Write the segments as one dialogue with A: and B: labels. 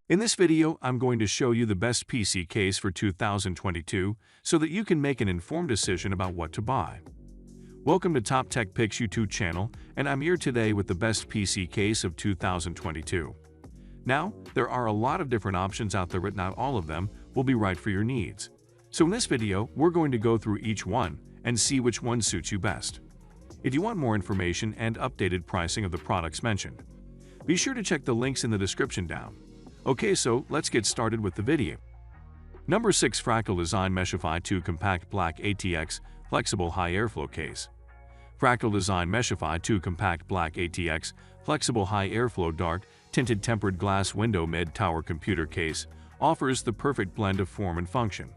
A: In this video, I'm going to show you the best PC case for 2022 so that you can make an informed decision about what to buy. Welcome to Top Tech Picks YouTube channel, and I'm here today with the best PC case of 2022. Now, there are a lot of different options out there, but not all of them will be right for your needs. So in this video, we're going to go through each one and see which one suits you best. If you want more information and updated pricing of the products mentioned, be sure to check the links in the description down. Okay, so let's get started with the video. Number 6. Fractal Design Meshify 2 Compact Black ATX Flexible High Airflow Case. Fractal Design Meshify 2 Compact Black ATX Flexible High Airflow Dark Tinted Tempered Glass Window Mid-Tower Computer Case offers the perfect blend of form and function.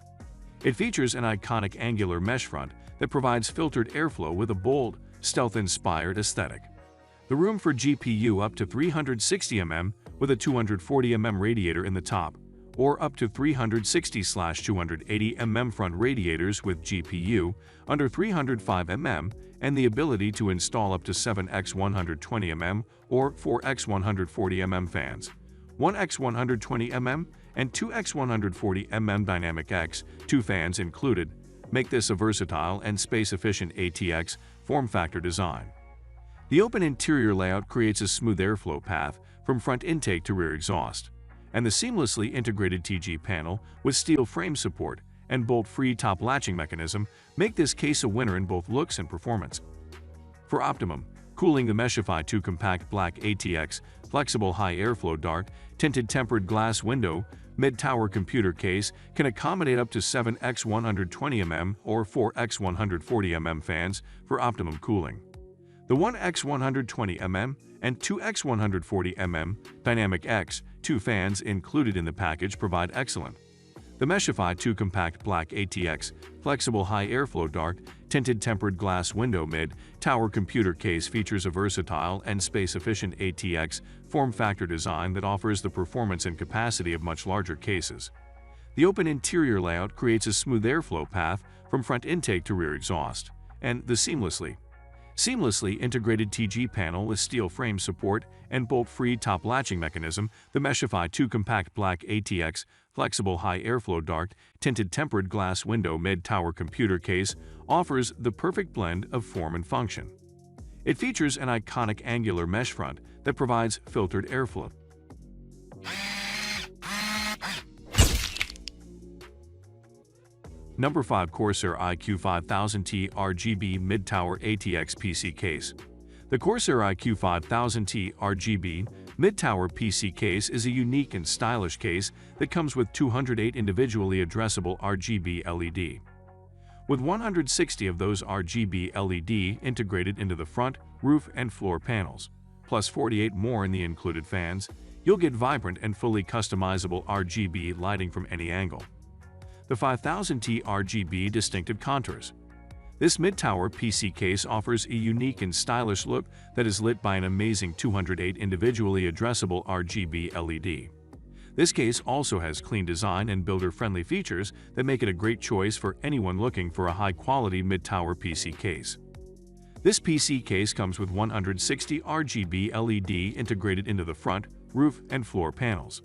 A: It features an iconic angular mesh front that provides filtered airflow with a bold, stealth-inspired aesthetic. The room for GPU up to 360 mm with a 240 mm radiator in the top, or up to 360/280 mm front radiators with GPU under 305 mm, and the ability to install up to 7x120 mm or 4x140 mm fans, 1x120 mm and 2x140 mm Dynamic X, 2 fans included, make this a versatile and space-efficient ATX form factor design. The open interior layout creates a smooth airflow path from front intake to rear exhaust, and the seamlessly integrated TG panel with steel frame support and bolt-free top latching mechanism make this case a winner in both looks and performance. For optimum cooling, the Meshify 2 Compact Black ATX Flexible High Airflow Dark Tinted Tempered Glass Window Mid-Tower Computer Case can accommodate up to 7x120 mm or 4x140 mm fans for optimum cooling. The 1x120 mm and 2x140 mm Dynamic X, 2 fans included in the package provide excellent. The Meshify 2 Compact Black ATX Flexible High Airflow Dark Tinted Tempered Glass Window Mid-Tower Computer Case features a versatile and space-efficient ATX form factor design that offers the performance and capacity of much larger cases. The open interior layout creates a smooth airflow path from front intake to rear exhaust, and the seamlessly integrated TG panel with steel frame support and bolt-free top latching mechanism, the Meshify 2 Compact Black ATX Flexible High Airflow Dark Tinted Tempered Glass Window Mid-Tower Computer Case offers the perfect blend of form and function. It features an iconic angular mesh front that provides filtered airflow. Number 5. Corsair iCUE 5000T RGB Mid-Tower ATX PC Case. The Corsair iCUE 5000T RGB Mid-Tower PC Case is a unique and stylish case that comes with 208 individually addressable RGB LED. With 160 of those RGB LED integrated into the front, roof, and floor panels, plus 48 more in the included fans, you'll get vibrant and fully customizable RGB lighting from any angle. The 5000T RGB distinctive contours. This mid-tower PC case offers a unique and stylish look that is lit by an amazing 208 individually addressable RGB LED. This case also has clean design and builder-friendly features that make it a great choice for anyone looking for a high-quality mid-tower PC case. This PC case comes with 160 RGB LED integrated into the front, roof, and floor panels.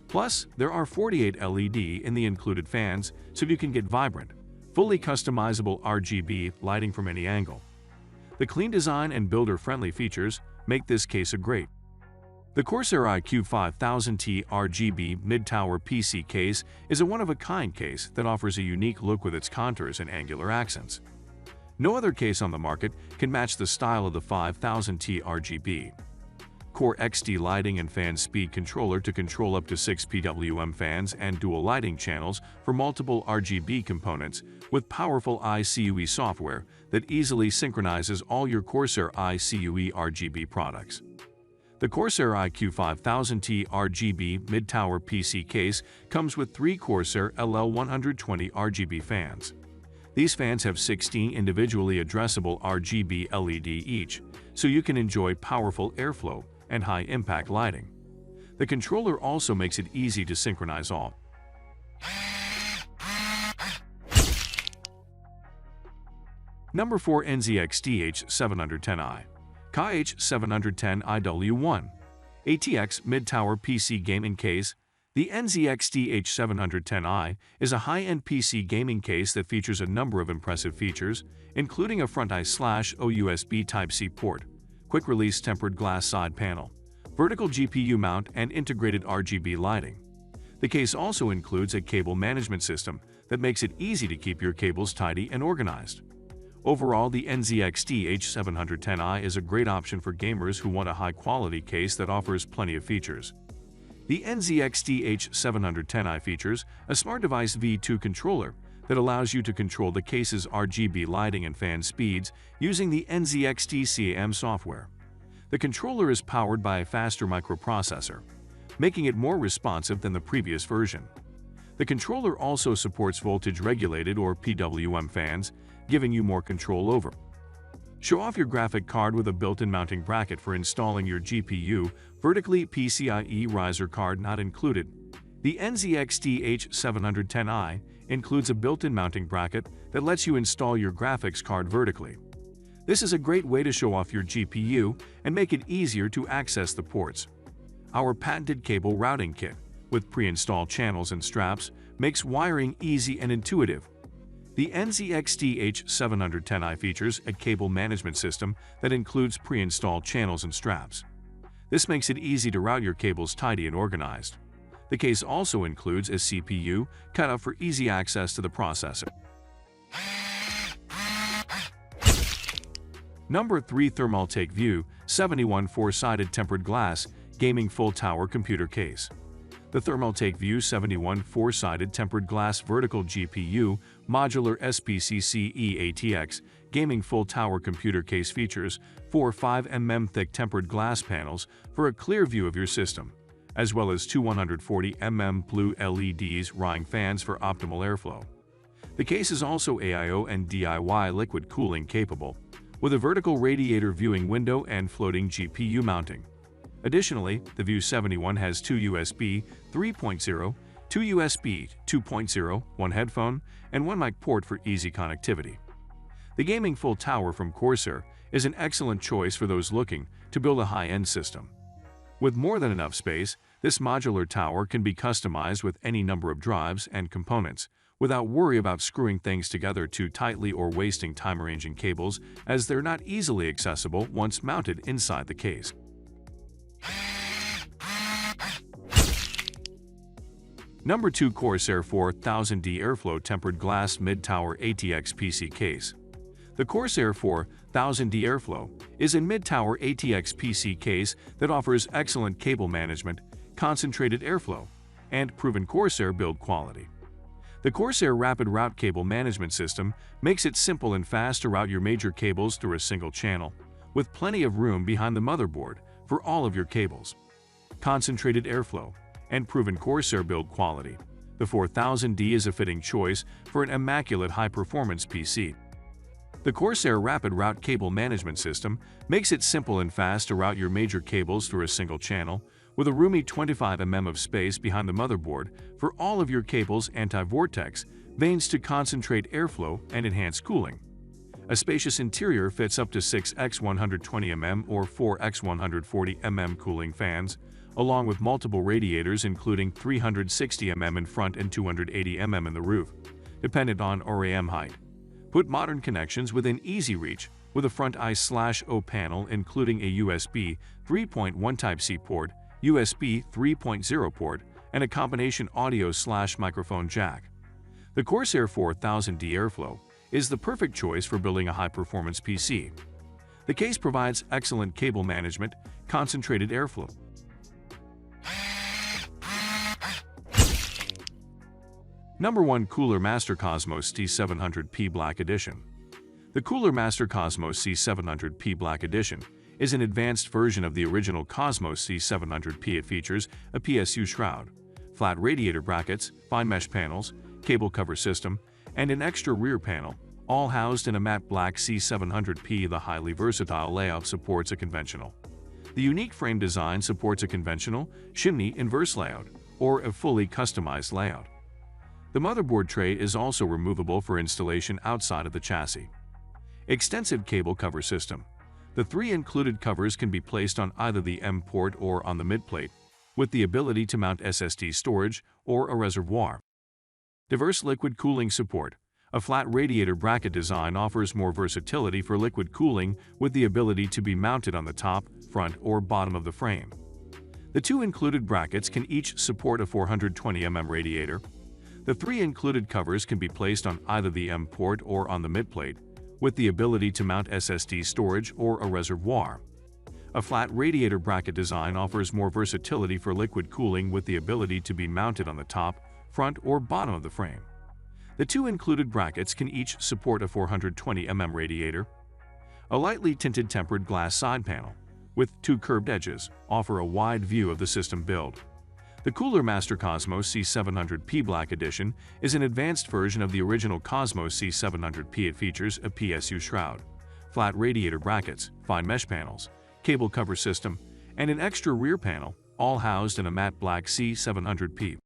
A: Plus, there are 48 LED in the included fans, so you can get vibrant, fully customizable RGB lighting from any angle. The clean design and builder-friendly features make this case a great. The Corsair iCUE 5000T RGB Mid-Tower PC Case is a one-of-a-kind case that offers a unique look with its contours and angular accents. No other case on the market can match the style of the 5000T RGB. Core XT lighting and fan speed controller to control up to 6 PWM fans and dual lighting channels for multiple RGB components with powerful iCUE software that easily synchronizes all your Corsair iCUE RGB products. The Corsair iCUE 5000T RGB Mid-Tower PC Case comes with 3 Corsair LL120 RGB fans. These fans have 16 individually addressable RGB LED each, so you can enjoy powerful airflow and high-impact lighting. The controller also makes it easy to synchronize all. Number 4. NZXT H710i KH710 IW1 ATX Mid-Tower PC Gaming Case. The NZXT H710i is a high-end PC gaming case that features a number of impressive features, including a front I/O USB Type-C port, quick-release tempered glass side panel, vertical GPU mount, and integrated RGB lighting. The case also includes a cable management system that makes it easy to keep your cables tidy and organized. Overall, the NZXT H710i is a great option for gamers who want a high-quality case that offers plenty of features. The NZXT H710i features a Smart Device V2 controller that allows you to control the case's RGB lighting and fan speeds using the NZXT CAM software. The controller is powered by a faster microprocessor, making it more responsive than the previous version. The controller also supports voltage-regulated or PWM fans, giving you more control over. Show off your graphic card with a built-in mounting bracket for installing your GPU, vertically PCIe riser card not included. The NZXT H710i includes a built-in mounting bracket that lets you install your graphics card vertically. This is a great way to show off your GPU and make it easier to access the ports. Our patented cable routing kit, with pre-installed channels and straps, makes wiring easy and intuitive. The NZXT H710i features a cable management system that includes pre-installed channels and straps. This makes it easy to route your cables tidy and organized. The case also includes a CPU cutout for easy access to the processor. Number 3. Thermaltake View 71 4-sided tempered glass gaming full tower computer case. The Thermaltake View 71 4-sided tempered glass vertical GPU modular SPCCE ATX gaming full tower computer case features 4 5mm thick tempered glass panels for a clear view of your system, as well as two 140mm blue LEDs Ring fans for optimal airflow. The case is also AIO and DIY liquid cooling capable, with a vertical radiator viewing window and floating GPU mounting. Additionally, the View 71 has two USB 3.0, two USB 2.0, one headphone, and one mic port for easy connectivity. The gaming full tower from Corsair is an excellent choice for those looking to build a high-end system. With more than enough space, this modular tower can be customized with any number of drives and components, without worry about screwing things together too tightly or wasting time arranging cables, as they're not easily accessible once mounted inside the case. Number 2. Corsair 4000D Airflow Tempered Glass Mid-Tower ATX PC Case. The Corsair 4000D Airflow is a mid-tower ATX PC case that offers excellent cable management, concentrated airflow, and proven Corsair build quality. The Corsair Rapid Route Cable Management System makes it simple and fast to route your major cables through a single channel, with plenty of room behind the motherboard for all of your cables. Concentrated airflow and proven Corsair build quality. The 4000D is a fitting choice for an immaculate high-performance PC. The Corsair Rapid Route Cable Management System makes it simple and fast to route your major cables through a single channel, with a roomy 25mm of space behind the motherboard for all of your cables' anti-vortex vanes to concentrate airflow and enhance cooling. A spacious interior fits up to 6x120mm or 4x140mm cooling fans, along with multiple radiators including 360mm in front and 280mm in the roof, dependent on RAM height. Put modern connections within easy reach with a front I/O panel including a USB 3.1 Type-C port, USB 3.0 port, and a combination audio/microphone jack. The Corsair 4000D Airflow is the perfect choice for building a high-performance PC. The case provides excellent cable management, concentrated airflow. Number 1. Cooler Master Cosmos C700P Black Edition. The Cooler Master Cosmos C700P Black Edition is an advanced version of the original Cosmos C700P. It features a PSU shroud, flat radiator brackets, fine mesh panels, cable cover system, and an extra rear panel, all housed in a matte black C700P. The highly versatile layout supports a conventional. The unique frame design supports a conventional, chimney inverse layout, or a fully customized layout. The motherboard tray is also removable for installation outside of the chassis. Extensive cable cover system. The three included covers can be placed on either the M port or on the mid plate. with the ability to mount SSD storage or a reservoir. Diverse liquid cooling support. A flat radiator bracket design offers more versatility for liquid cooling with the ability to be mounted on the top, front, or bottom of the frame. The two included brackets can each support a 420 mm radiator. The three included covers can be placed on either the M port or on the midplate, with the ability to mount SSD storage or a reservoir. A flat radiator bracket design offers more versatility for liquid cooling with the ability to be mounted on the top, front, or bottom of the frame. The two included brackets can each support a 420 mm radiator. A lightly tinted tempered glass side panel, with two curved edges, offer a wide view of the system build. The Cooler Master Cosmos C700P Black Edition is an advanced version of the original Cosmos C700P. It features a PSU shroud, flat radiator brackets, fine mesh panels, cable cover system, and an extra rear panel, all housed in a matte black C700P.